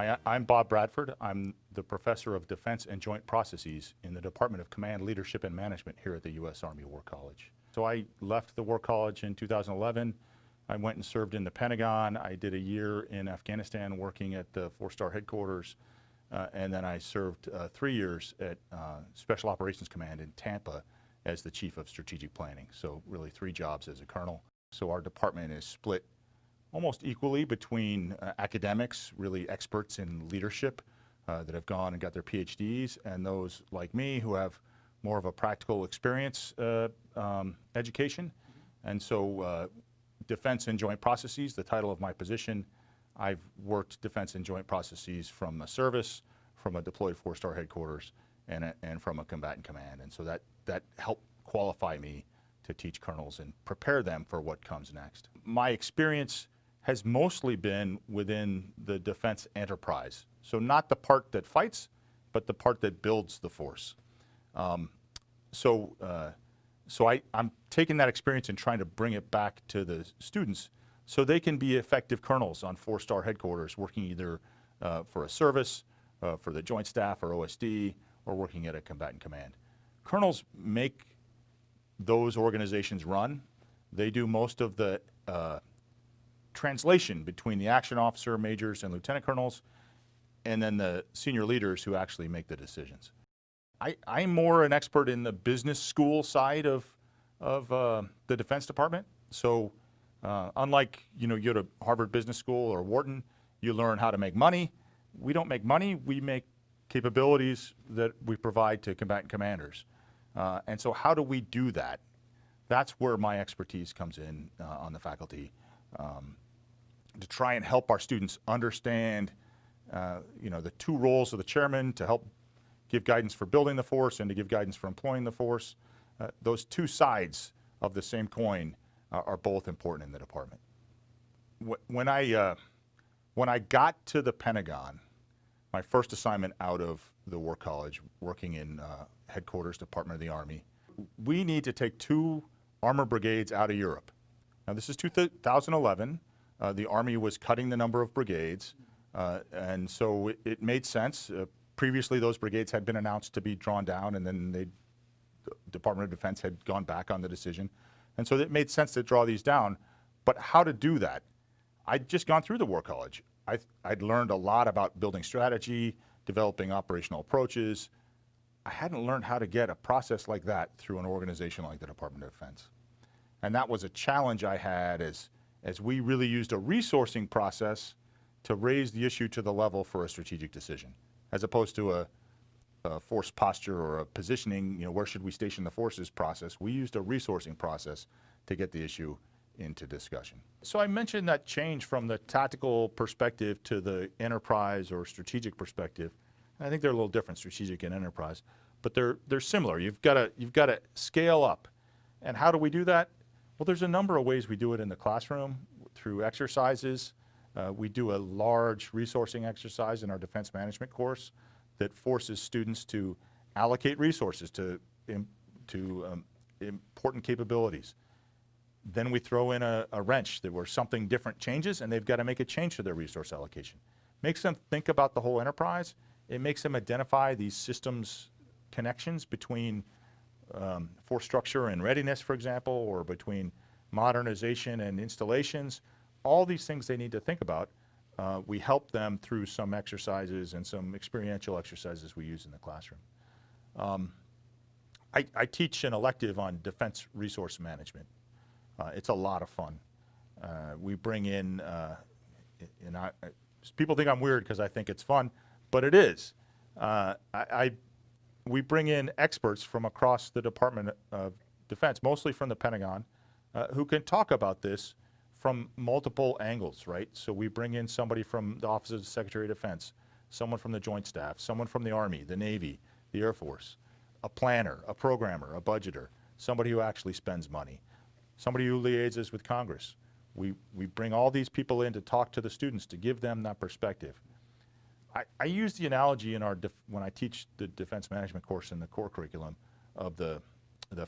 Hi, I'm Bob Bradford. I'm the Professor of Defense and Joint Processes in the Department of Command, Leadership, and Management here at the U.S. Army War College. So I left the War College in 2011. I went and served in the Pentagon. I did a year in Afghanistan working at the 4-star headquarters. And then I served 3 years at Special Operations Command in Tampa as the Chief of Strategic Planning. So really 3 jobs as a colonel. So our department is split almost equally between academics, really experts in leadership that have gone and got their PhDs, and those like me who have more of a practical experience education. And so Defense and Joint Processes, the title of my position, I've worked Defense and Joint Processes from a service, from a deployed 4-star headquarters, and from a combatant command. And so that helped qualify me to teach colonels and prepare them for what comes next. My experience has mostly been within the defense enterprise. So not the part that fights, but the part that builds the force. So I'm taking that experience and trying to bring it back to the students so they can be effective colonels on 4-star headquarters, working either for a service, for the Joint Staff or OSD, or working at a combatant command. Colonels make those organizations run. They do most of the translation between the action officer, majors, and lieutenant colonels, and then the senior leaders who actually make the decisions. I'm more an expert in the business school side of the Defense Department. So unlike you go to Harvard Business School or Wharton, you learn how to make money. We don't make money. We make capabilities that we provide to combatant commanders. And so how do we do that? That's where my expertise comes in on the faculty, to try and help our students understand the 2 roles of the chairman, to help give guidance for building the force and to give guidance for employing the force. Those 2 sides of the same coin are both important in the department. When I got to the Pentagon, my first assignment out of the War College, working in headquarters, Department of the Army, we need to take 2 armor brigades out of Europe. Now this is 2011. The Army was cutting the number of brigades, and so it made sense. Previously those brigades had been announced to be drawn down, and then the Department of Defense had gone back on the decision. And so it made sense to draw these down. But how to do that? I'd just gone through the War College. I'd learned a lot about building strategy, developing operational approaches. I hadn't learned how to get a process like that through an organization like the Department of Defense. And that was a challenge I had as we really used a resourcing process to raise the issue to the level for a strategic decision, as opposed to a force posture or a positioning, where should we station the forces process. We used a resourcing process to get the issue into discussion. So I mentioned that change from the tactical perspective to the enterprise or strategic perspective. And I think they're a little different, strategic and enterprise, but they're similar. You've got to scale up. And how do we do that? Well, there's a number of ways we do it in the classroom, through exercises. We do a large resourcing exercise in our defense management course that forces students to allocate resources to important capabilities. Then we throw in a wrench where something different changes, and they've got to make a change to their resource allocation. Makes them think about the whole enterprise. It makes them identify these systems connections between force structure and readiness, for example, or between modernization and installations. All these things they need to think about. We help them through some exercises and some experiential exercises we use in the classroom. I teach an elective on defense resource management. It's a lot of fun. We bring in, people think I'm weird because I think it's fun, but it is. We bring in experts from across the Department of Defense, mostly from the Pentagon, who can talk about this from multiple angles, right? So we bring in somebody from the Office of the Secretary of Defense, someone from the Joint Staff, someone from the Army, the Navy, the Air Force, a planner, a programmer, a budgeter, somebody who actually spends money, somebody who liaises with Congress. We bring all these people in to talk to the students, to give them that perspective. I use the analogy in when I teach the defense management course in the core curriculum of the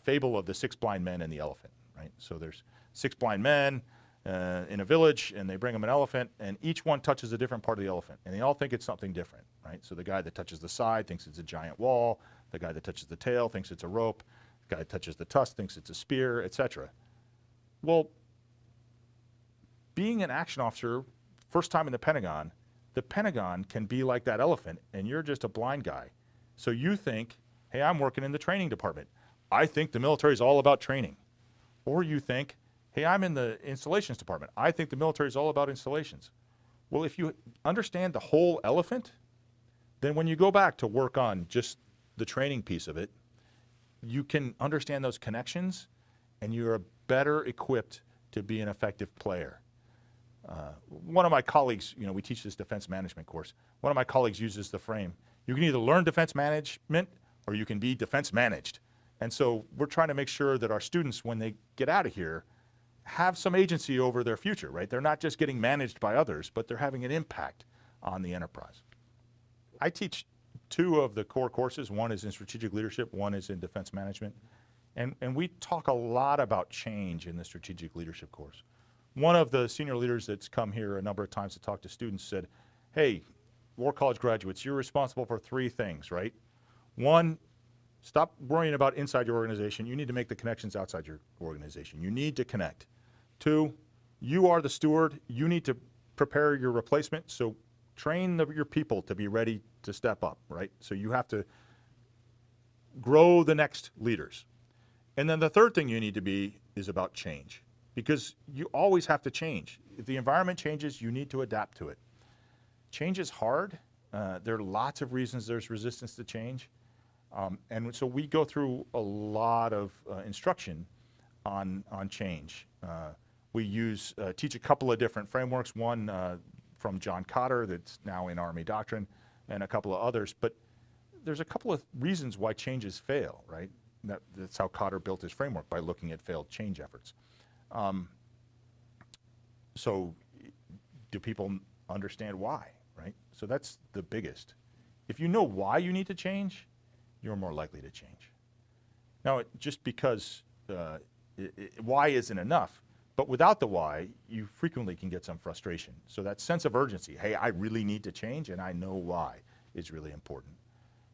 fable of the 6 blind men and the elephant, right? So there's 6 blind men, in a village, and they bring them an elephant, and each one touches a different part of the elephant, and they all think it's something different, right? So the guy that touches the side thinks it's a giant wall. The guy that touches the tail thinks it's a rope. The guy that touches the tusk thinks it's a spear, etc. Well, being an action officer, first time in the Pentagon can be like that elephant, and you're just a blind guy. So you think, hey, I'm working in the training department. I think the military is all about training. Or you think, hey, I'm in the installations department. I think the military is all about installations. Well, if you understand the whole elephant, then when you go back to work on just the training piece of it, you can understand those connections, and you're better equipped to be an effective player. One of my colleagues, we teach this defense management course. One of my colleagues uses the frame, you can either learn defense management or you can be defense managed. And so we're trying to make sure that our students, when they get out of here, have some agency over their future, right? They're not just getting managed by others, but they're having an impact on the enterprise. I teach 2 of the core courses. One is in strategic leadership, one is in defense management. And we talk a lot about change in the strategic leadership course. One of the senior leaders that's come here a number of times to talk to students said, hey, War College graduates, you're responsible for 3 things, right? 1, stop worrying about inside your organization. You need to make the connections outside your organization. You need to connect. 2, you are the steward. You need to prepare your replacement. So train your people to be ready to step up, right? So you have to grow the next leaders. And then the 3rd thing you need to be is about change, because you always have to change. If the environment changes, you need to adapt to it. Change is hard. There are lots of reasons there's resistance to change. And so we go through a lot of instruction on change. We teach a couple of different frameworks, one from John Cotter that's now in Army doctrine, and a couple of others. But there's a couple of reasons why changes fail, right? That's how Cotter built his framework, by looking at failed change efforts. So do people understand why, right? So that's the biggest. If you know why you need to change, you're more likely to change. Now, just because why isn't enough, but without the why, you frequently can get some frustration. So that sense of urgency, hey, I really need to change and I know why, is really important.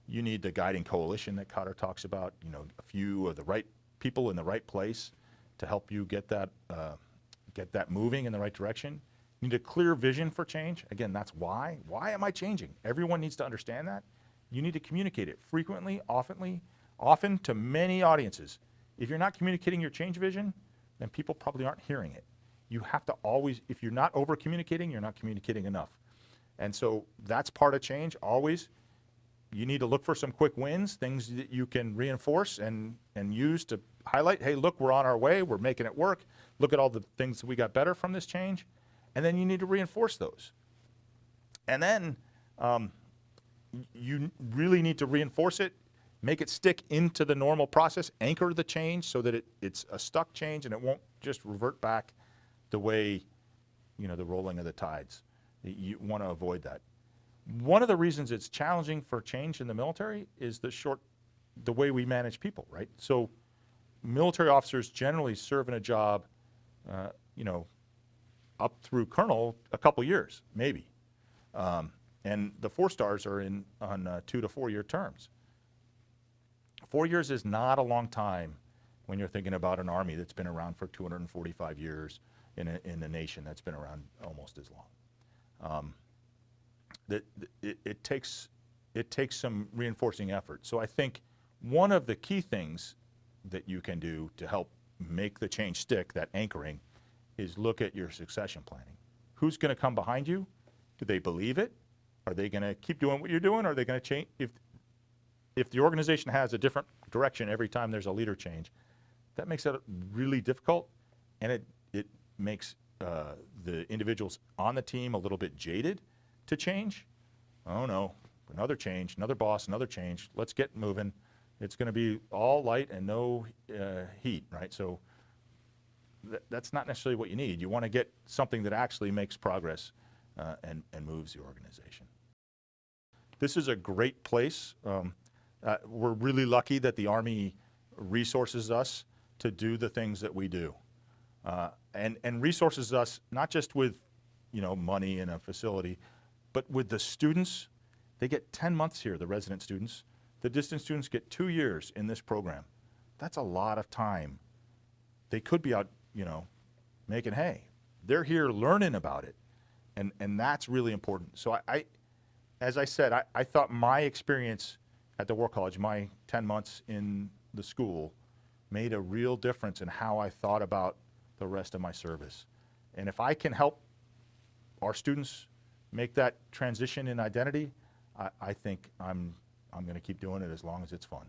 You need the guiding coalition that Cotter talks about, a few of the right people in the right place to help you get that moving in the right direction. You need a clear vision for change. Again, that's why. Why am I changing? Everyone needs to understand that. You need to communicate it frequently, often to many audiences. If you're not communicating your change vision, then people probably aren't hearing it. You have to always, if you're not over communicating, you're not communicating enough. And so that's part of change, always. You need to look for some quick wins, things that you can reinforce and use to highlight, hey, look, we're on our way, we're making it work. Look at all the things that we got better from this change. And then you need to reinforce those. And then you really need to reinforce it, make it stick into the normal process, anchor the change so that it's a stuck change and it won't just revert back the way, the rolling of the tides. You want to avoid that. One of the reasons it's challenging for change in the military is the way we manage people, right? So military officers generally serve in a job, up through colonel a couple years, maybe. And the 4-stars are on 2 to 4 year terms. 4 years is not a long time when you're thinking about an army that's been around for 245 years in a nation that's been around almost as long. It takes some reinforcing effort. So I think one of the key things that you can do to help make the change stick, that anchoring, is look at your succession planning. Who's going to come behind you? Do they believe it? Are they going to keep doing what you're doing? Or are they going to change? If the organization has a different direction every time there's a leader change, that makes it really difficult, and it makes the individuals on the team a little bit jaded to change. Oh no, another change, another boss, another change. Let's get moving. It's going to be all light and no heat, right? So that's not necessarily what you need. You want to get something that actually makes progress and moves the organization. This is a great place. We're really lucky that the Army resources us to do the things that we do. and resources us not just with, money and a facility, but with the students. They get 10 months here, the resident students. The distance students get 2 years in this program. That's a lot of time. They could be out, making hay. They're here learning about it, and that's really important. So as I said, I thought my experience at the War College, my 10 months in the school, made a real difference in how I thought about the rest of my service. And if I can help our students make that transition in identity, I think I'm going to keep doing it as long as it's fun.